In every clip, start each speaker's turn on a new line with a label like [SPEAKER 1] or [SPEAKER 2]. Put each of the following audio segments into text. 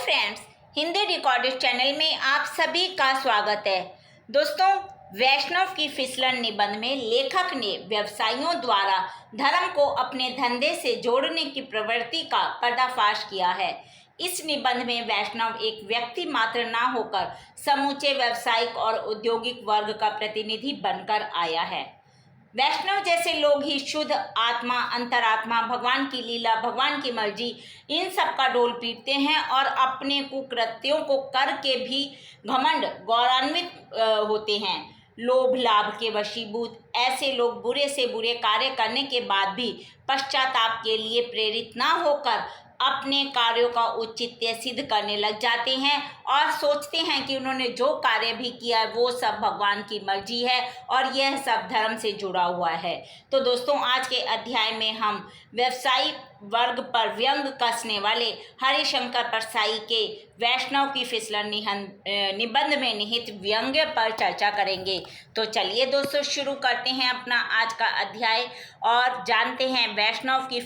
[SPEAKER 1] Friends, Hindi recorded channel में आप सभी का स्वागत है। दोस्तों, वैष्णव की फिसलन निबंध में लेखक ने व्यवसायियों द्वारा धर्म को अपने धंधे से जोड़ने की प्रवृत्ति का पर्दाफाश किया है। इस निबंध में वैष्णव एक व्यक्ति मात्र ना होकर समूचे व्यावसायिक और औद्योगिक वर्ग का प्रतिनिधि बनकर आया है। वैष्णव जैसे लोग ही शुद्ध आत्मा, अंतरात्मा, भगवान की लीला, भगवान की मर्जी, इन सब का डोल पीटते हैं और अपने कुकृत्यों को करके भी घमंड गौरवान्वित होते हैं। लोभ लाभ के वशीभूत ऐसे लोग बुरे से बुरे कार्य करने के बाद भी पश्चाताप के लिए प्रेरित ना होकर अपने कार्यों का औचित्य सिद्ध करने लग जाते हैं और सोचते हैं कि उन्होंने जो कार्य भी किया वो सब भगवान की मर्जी है और यह सब धर्म से जुड़ा हुआ है। तो दोस्तों, आज के अध्याय में हम व्यवसायिक वर्ग पर व्यंग कसने वाले हरिशंकर परसाई के वैष्णव की फिसलन निबंध में निहित व्यंग्य पर चर्चा करेंगे। तो चलिए दोस्तों, शुरू करते हैं अपना आज का अध्याय और जानते हैं वैष्णव की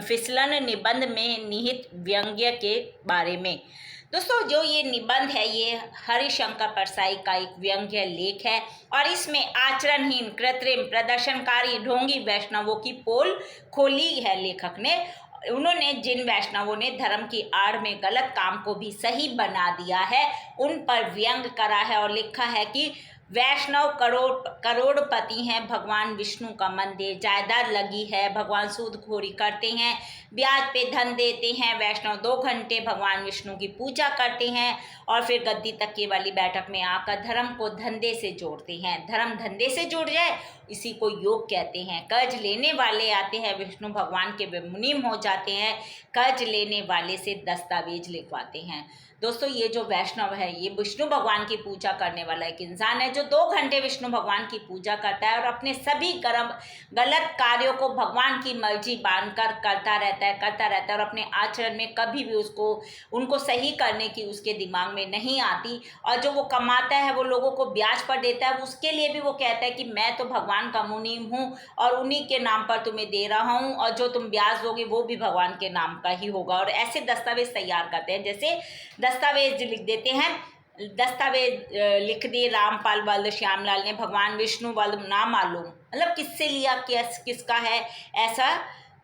[SPEAKER 1] फिसलन निबंध में निहित व्यंग्य के बारे में। दोस्तों, जो ये निबंध है ये हरिशंकर परसाई का एक व्यंग्य लेख है और इसमें आचरणहीन, कृत्रिम, प्रदर्शनकारी, ढोंगी वैष्णवों की पोल खोली है लेखक ने। उन्होंने जिन वैष्णवों ने धर्म की आड़ में गलत काम को भी सही बना दिया है उन पर व्यंग करा है और लिखा है कि वैष्णव करोड़पति हैं, भगवान विष्णु का मंदिर, जायदाद लगी है, भगवान सूदखोरी करते हैं, ब्याज पे धन देते हैं, वैष्णव 2 घंटे भगवान विष्णु की पूजा करते हैं और फिर गद्दी तकिए वाली बैठक में आकर धर्म को धंधे से जोड़ते हैं। धर्म धंधे से जुड़ जाए इसी को योग कहते हैं। कर्ज लेने वाले आते हैं, विष्णु भगवान के मुनीम हो जाते हैं, कर्ज लेने वाले से दस्तावेज लिखवाते हैं। दोस्तों, ये जो वैष्णव है ये विष्णु भगवान की पूजा करने वाला एक इंसान है जो 2 घंटे विष्णु भगवान की पूजा करता है और अपने सभी गलत कार्यों को भगवान की मर्जी बांधकर करता रहता है और अपने आचरण में कभी भी उनको सही करने की उसके दिमाग में नहीं आती। और जो वो कमाता है वो लोगों को ब्याज पर देता है, उसके लिए भी वो कहता है कि मैं तो भगवान का मुनीम हूँ और उन्हीं के नाम पर तुम्हें दे रहा हूँ और जो तुम ब्याज दोगे वो भी भगवान के नाम का ही होगा। और ऐसे दस्तावेज तैयार करते हैं, जैसे दस्तावेज लिख देते हैं, दस्तावेज लिख दिए रामपाल बल्द श्यामलाल ने, भगवान विष्णु बल्द ना मालूम, मतलब किससे लिया, किसका है ऐसा,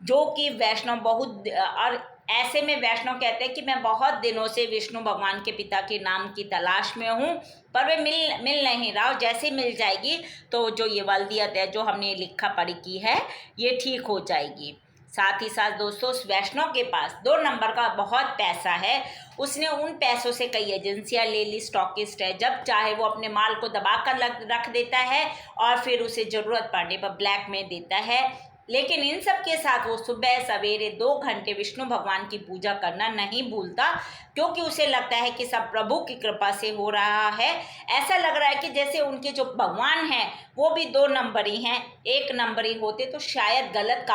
[SPEAKER 1] जो कि वैष्णव बहुत। और ऐसे में वैष्णव कहते हैं कि मैं बहुत दिनों से विष्णु भगवान के पिता के नाम की तलाश में हूँ पर वे मिल नहीं रहा, जैसे मिल जाएगी तो जो ये वल्दियत है जो हमने लिखा पढ़ी की है ये ठीक हो जाएगी। साथ ही साथ दोस्तों, उस वैष्णव के पास 2 नंबर का बहुत पैसा है। उसने उन पैसों से कई एजेंसियां ले ली, स्टॉकिस्ट है, जब चाहे वो अपने माल को दबा कर रख देता है और फिर उसे ज़रूरत पड़ने पर ब्लैक में देता है। लेकिन इन सब के साथ वो सुबह सवेरे 2 घंटे विष्णु भगवान की पूजा करना नहीं भूलता, क्योंकि उसे लगता है कि सब प्रभु की कृपा से हो रहा है। ऐसा लग रहा है कि जैसे उनके जो भगवान हैं वो भी 2 नंबरी हैं, 1 नंबरी होते तो शायद गलत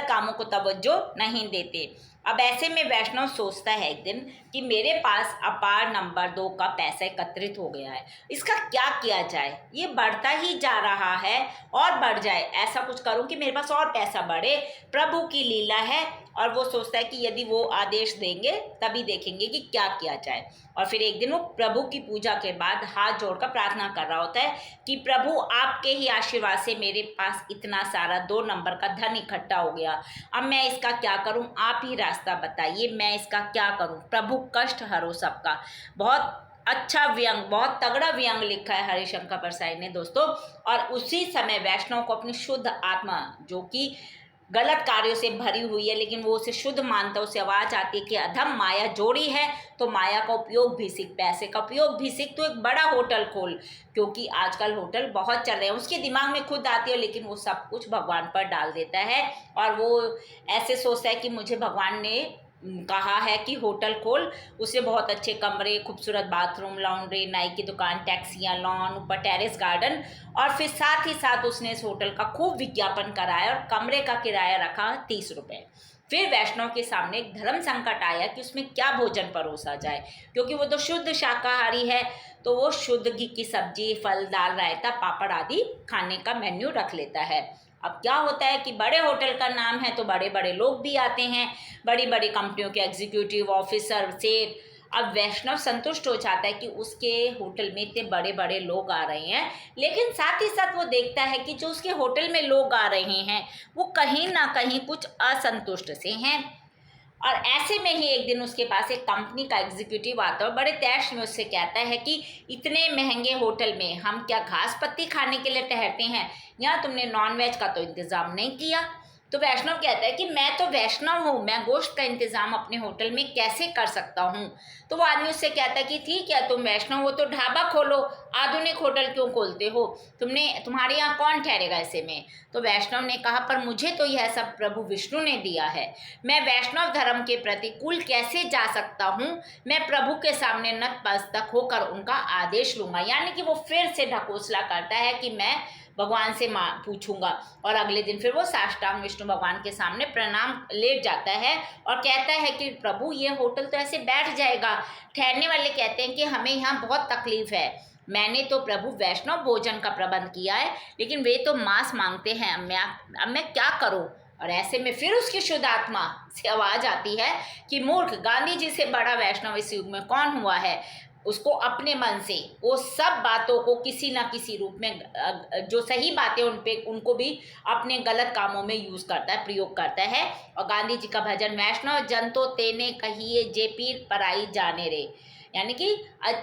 [SPEAKER 1] कामों को तवज्जो नहीं देते। अब ऐसे में वैष्णव सोचता है एक दिन कि मेरे पास अपार नंबर 2 का पैसा एकत्रित हो गया है, इसका क्या किया जाए, ये बढ़ता ही जा रहा है और बढ़ जाए, ऐसा कुछ करूं कि मेरे पास और पैसा बढ़े, प्रभु की लीला है। और वो सोचता है कि यदि वो आदेश देंगे तभी देखेंगे कि क्या किया जाए। और फिर एक दिन वो प्रभु की पूजा के बाद हाथ जोड़कर प्रार्थना कर रहा होता है कि प्रभु, आपके ही आशीर्वाद से मेरे पास इतना सारा 2 नंबर का धन इकट्ठा हो गया, अब मैं इसका क्या करूं, आप ही रास्ता बताइए, मैं इसका क्या करूं, प्रभु कष्ट हरो सबका। बहुत अच्छा व्यंग, बहुत तगड़ा व्यंग लिखा है हरिशंकर परसाई ने दोस्तों। और उसी समय वैष्णव को अपनी शुद्ध आत्मा, जो कि गलत कार्यों से भरी हुई है लेकिन वो उसे शुद्ध मानता है, उसे आवाज़ आती है कि अधम माया जोड़ी है तो माया का उपयोग भी सीख, पैसे का उपयोग भी सीख, तो एक बड़ा होटल खोल, क्योंकि आजकल होटल बहुत चल रहे हैं। उसके दिमाग में खुद आती है लेकिन वो सब कुछ भगवान पर डाल देता है और वो ऐसे सोचता है कि मुझे भगवान ने कहा है कि होटल खोल। उसे बहुत अच्छे कमरे, खूबसूरत बाथरूम, लॉन्ड्री, नाई की दुकान, टैक्सियाँ, लॉन, ऊपर टेरेस गार्डन, और फिर साथ ही साथ उसने इस होटल का खूब विज्ञापन कराया और कमरे का किराया रखा 30 रुपये। फिर वैष्णव के सामने एक धर्म संकट आया कि उसमें क्या भोजन परोसा जाए, क्योंकि वो तो शुद्ध शाकाहारी है, तो वो शुद्ध घी की सब्जी, फल, दाल, रायता, पापड़ आदि खाने का मेन्यू रख लेता है। अब क्या होता है कि बड़े होटल का नाम है तो बड़े बड़े लोग भी आते हैं, बड़ी बड़ी कंपनियों के एग्जीक्यूटिव ऑफिसर से। अब वैष्णव संतुष्ट हो जाता है कि उसके होटल में इतने बड़े बड़े लोग आ रहे हैं, लेकिन साथ ही साथ वो देखता है कि जो उसके होटल में लोग आ रहे हैं वो कहीं ना कहीं कुछ असंतुष्ट से हैं। और ऐसे में ही एक दिन उसके पास एक कंपनी का एग्जीक्यूटिव आता है और बड़े तैश में उससे कहता है कि इतने महंगे होटल में हम क्या घास पत्ती खाने के लिए ठहरते हैं, या तुमने नॉनवेज का तो इंतज़ाम नहीं किया। तो वैष्णव कहता है कि मैं तो वैष्णव हूँ, मैं गोश्त का इंतज़ाम अपने होटल में कैसे कर सकता हूँ। तो वो आदमी उससे कहता है कि ठीक है, तुम वैष्णव हो तो ढाबा खोलो, आधुनिक होटल क्यों खोलते हो, तुम्हारे यहाँ कौन ठहरेगा ऐसे में। तो वैष्णव ने कहा पर मुझे तो यह सब प्रभु विष्णु ने दिया है, मैं वैष्णव धर्म के प्रतिकूल कैसे जा सकता हूँ, मैं प्रभु के सामने नतमस्तक होकर उनका आदेश लूँगा। यानी कि वो फिर से ढकोसला करता है कि मैं भगवान से पूछूंगा। और अगले दिन फिर वो साष्टांग विष्णु भगवान के सामने प्रणाम लेट जाता है और कहता है कि प्रभु ये होटल तो ऐसे बैठ जाएगा। ठहरने वाले कहते हैं कि हमें यहाँ बहुत तकलीफ है, मैंने तो प्रभु वैष्णव भोजन का प्रबंध किया है लेकिन वे तो मांस मांगते हैं, अब मैं क्या करूँ। और ऐसे में फिर उसकी शुद्ध आत्मा से आवाज़ आती है कि मूर्ख, गांधी जी से बड़ा वैष्णव इस युग में कौन हुआ है। उसको अपने मन से वो सब बातों को किसी ना किसी रूप में, जो सही बातें उनको भी अपने गलत कामों में यूज़ करता है, प्रयोग करता है। और गांधी जी का भजन, वैष्णव जन तो तेने कहिए जे पीर पराई जाने रे, यानी कि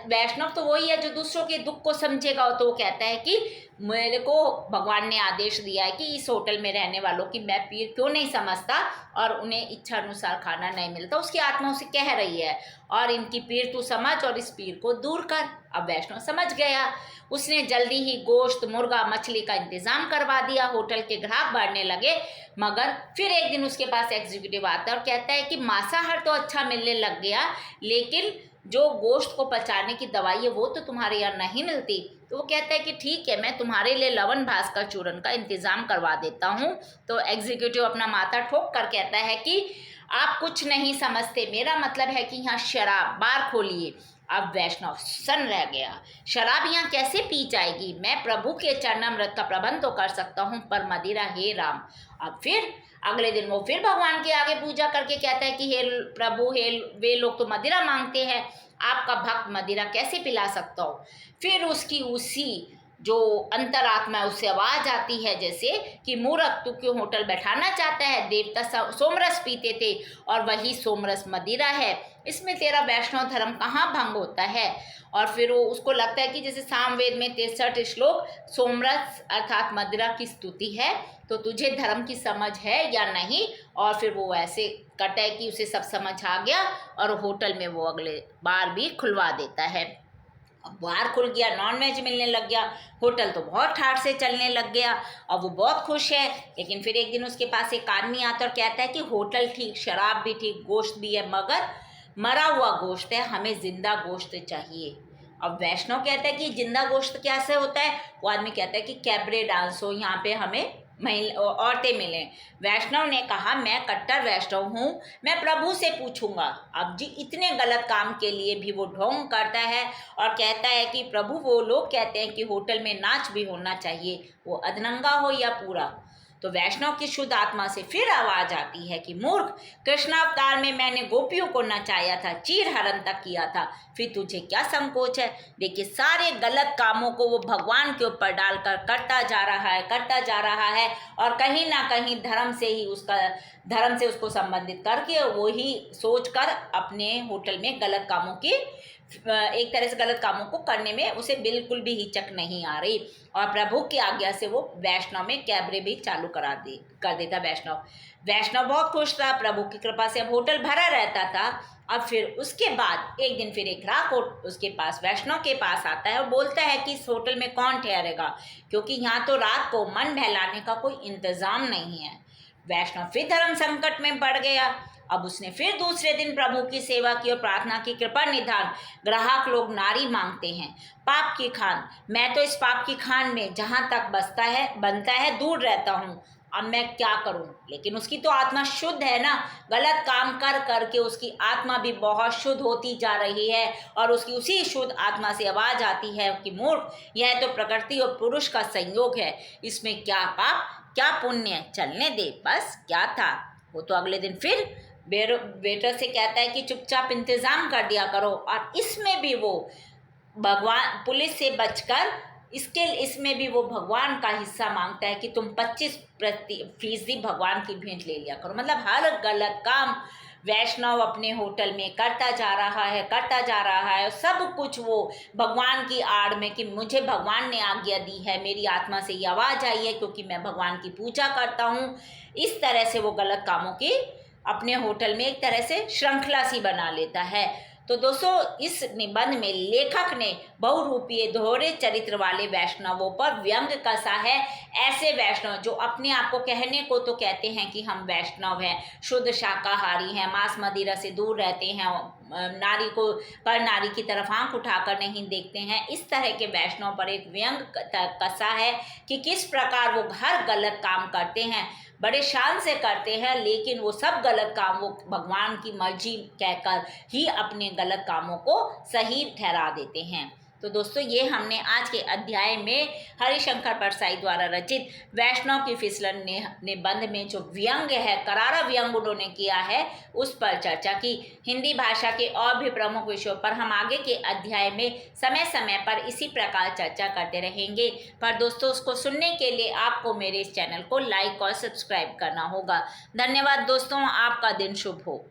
[SPEAKER 1] वैष्णव तो वही है जो दूसरों के दुख को समझेगा। तो वो कहता है कि मेरे को भगवान ने आदेश दिया है कि इस होटल में रहने वालों की मैं पीर क्यों नहीं समझता और उन्हें इच्छा अनुसार खाना नहीं मिलता। उसकी आत्मा उसे कह रही है और इनकी पीर तू समझ और इस पीर को दूर कर। अब वैष्णव समझ गया, उसने जल्दी ही गोश्त, मुर्गा, मछली का इंतज़ाम करवा दिया। होटल के ग्राहक बढ़ने लगे। मगर फिर एक दिन उसके पास एग्जीक्यूटिव आता है और कहता है कि मांसाहार तो अच्छा मिलने लग गया, लेकिन जो गोश्त को पचाने की दवाई है वो तो तुम्हारे यहाँ नहीं मिलती। तो वो कहता है कि ठीक है, मैं तुम्हारे लिए लवण भास्कर चूर्ण का इंतज़ाम करवा देता हूँ। तो एग्जीक्यूटिव अपना माथा ठोक कर कहता है कि आप कुछ नहीं समझते, मेरा मतलब है कि यहाँ शराब बार खोलिए। अब वैष्णव सन्न रह गया, शराब यहाँ कैसे पी जाएगी, मैं प्रभु के चरणामृत का प्रबंध तो कर सकता हूँ पर मदिरा, हे राम। अब फिर अगले दिन वो फिर भगवान के आगे पूजा करके कहता है कि हे प्रभु, हे वे लोग तो मदिरा मांगते हैं, आपका भक्त मदिरा कैसे पिला सकता हो। फिर उसकी उसी जो अंतरात्मा है उससे आवाज़ आती है जैसे कि मूर्ख, तू क्यों होटल बैठाना चाहता है, देवता सोमरस पीते थे और वही सोमरस मदिरा है, इसमें तेरा वैष्णव धर्म कहाँ भंग होता है। और फिर वो उसको लगता है कि जैसे सामवेद में 63 श्लोक सोमरस अर्थात मदिरा की स्तुति है, तो तुझे धर्म की समझ है या नहीं। और फिर वो ऐसे करता है कि उसे सब समझ आ गया और होटल में वो अगले बार भी खुलवा देता है। अब बार खुल गया, नॉनवेज मिलने लग गया, होटल तो बहुत ठाठ से चलने लग गया। अब वो बहुत खुश है। लेकिन फिर एक दिन उसके पास एक आदमी आता और कहता है कि होटल ठीक, शराब भी ठीक, गोश्त भी है, मगर मरा हुआ गोश्त है, हमें जिंदा गोश्त चाहिए। अब वैष्णव कहता है कि जिंदा गोश्त कैसे होता है। वो आदमी कहता है कि कैबरे डांस हो, यहाँ पे हमें औरतें मिलें। वैष्णव ने कहा मैं कट्टर वैष्णव हूँ, मैं प्रभु से पूछूंगा। अब जी इतने गलत काम के लिए भी वो ढोंग करता है और कहता है कि प्रभु, वो लोग कहते हैं कि होटल में नाच भी होना चाहिए, वो अधनंगा हो या पूरा। तो वैष्णव की शुद्ध आत्मा से फिर आवाज आती है कि मूर्ख, कृष्णावतार में मैंने गोपियों को नचाया था, चीर हरण तक किया था, फिर तुझे क्या संकोच है। देखिए सारे गलत कामों को वो भगवान के ऊपर डालकर करता जा रहा है और कहीं ना कहीं धर्म से उसको संबंधित करके वही सोचकर अपने होटल में गलत कामों की, एक तरह से गलत कामों को करने में उसे बिल्कुल भी हिचक नहीं आ रही। और प्रभु की आज्ञा से वो वैष्णव में कैबरे भी चालू कर देता। वैष्णव बहुत खुश था, प्रभु की कृपा से अब होटल भरा रहता था। अब फिर उसके बाद एक दिन फिर एक ग्राहक उसके पास, वैष्णव के पास आता है और बोलता है कि इस होटल में कौन ठहरेगा, क्योंकि यहाँ तो रात को मन बहलाने का कोई इंतजाम नहीं है। वैष्णव फिर धर्म संकट में पड़ गया। अब उसने फिर दूसरे दिन प्रभु की सेवा की और प्रार्थना की, कृपा निधान, ग्राहक लोग नारी मांगते हैं, पाप की खान, मैं तो इस पाप की खान में जहाँ तक बनता है दूर रहता हूँ, अब मैं क्या करूं। लेकिन उसकी तो आत्मा शुद्ध है ना, गलत काम कर करके उसकी आत्मा भी बहुत शुद्ध होती जा रही है। और उसकी उसी शुद्ध आत्मा से आवाज आती है कि मूर्ख, यह तो प्रकृति और पुरुष का संयोग है, इसमें क्या पाप क्या पुण्य, चलने दे, बस क्या था। वो तो अगले दिन फिर वेटर से कहता है कि चुपचाप इंतज़ाम कर दिया करो, और इसमें भी वो भगवान पुलिस से बचकर इसमें भी वो भगवान का हिस्सा मांगता है कि तुम 25% भगवान की भेंट ले लिया करो। मतलब हर गलत काम वैष्णव अपने होटल में करता जा रहा है, करता जा रहा है, सब कुछ वो भगवान की आड़ में कि मुझे भगवान ने आज्ञा दी है, मेरी आत्मा से ये आवाज़ आई है क्योंकि मैं भगवान की पूजा करता हूँ। इस तरह से वो गलत कामों की अपने होटल में एक तरह से श्रृंखला सी बना लेता है। तो दोस्तों, इस निबंध में लेखक ने बहुरूपीय दोहरे चरित्र वाले वैष्णवों पर व्यंग कसा है। ऐसे वैष्णव जो अपने आप को कहने को तो कहते हैं कि हम वैष्णव हैं, शुद्ध शाकाहारी हैं, मांस मदिरा से दूर रहते हैं, नारी को पर नारी की तरफ आंख उठाकर नहीं देखते हैं, इस तरह के वैष्णव पर एक व्यंग कसा है कि किस प्रकार वो हर गलत काम करते हैं, बड़े शान से करते हैं, लेकिन वो सब गलत काम वो भगवान की मर्जी कहकर ही अपने गलत कामों को सही ठहरा देते हैं। तो दोस्तों, ये हमने आज के अध्याय में हरिशंकर परसाई द्वारा रचित वैष्णव की फिसलन निबंध में जो व्यंग है, करारा व्यंग उन्होंने किया है, उस पर चर्चा की। हिंदी भाषा के और भी प्रमुख विषयों पर हम आगे के अध्याय में समय समय पर इसी प्रकार चर्चा करते रहेंगे। पर दोस्तों, उसको सुनने के लिए आपको मेरे इस चैनल को लाइक और सब्सक्राइब करना होगा। धन्यवाद दोस्तों, आपका दिन शुभ हो।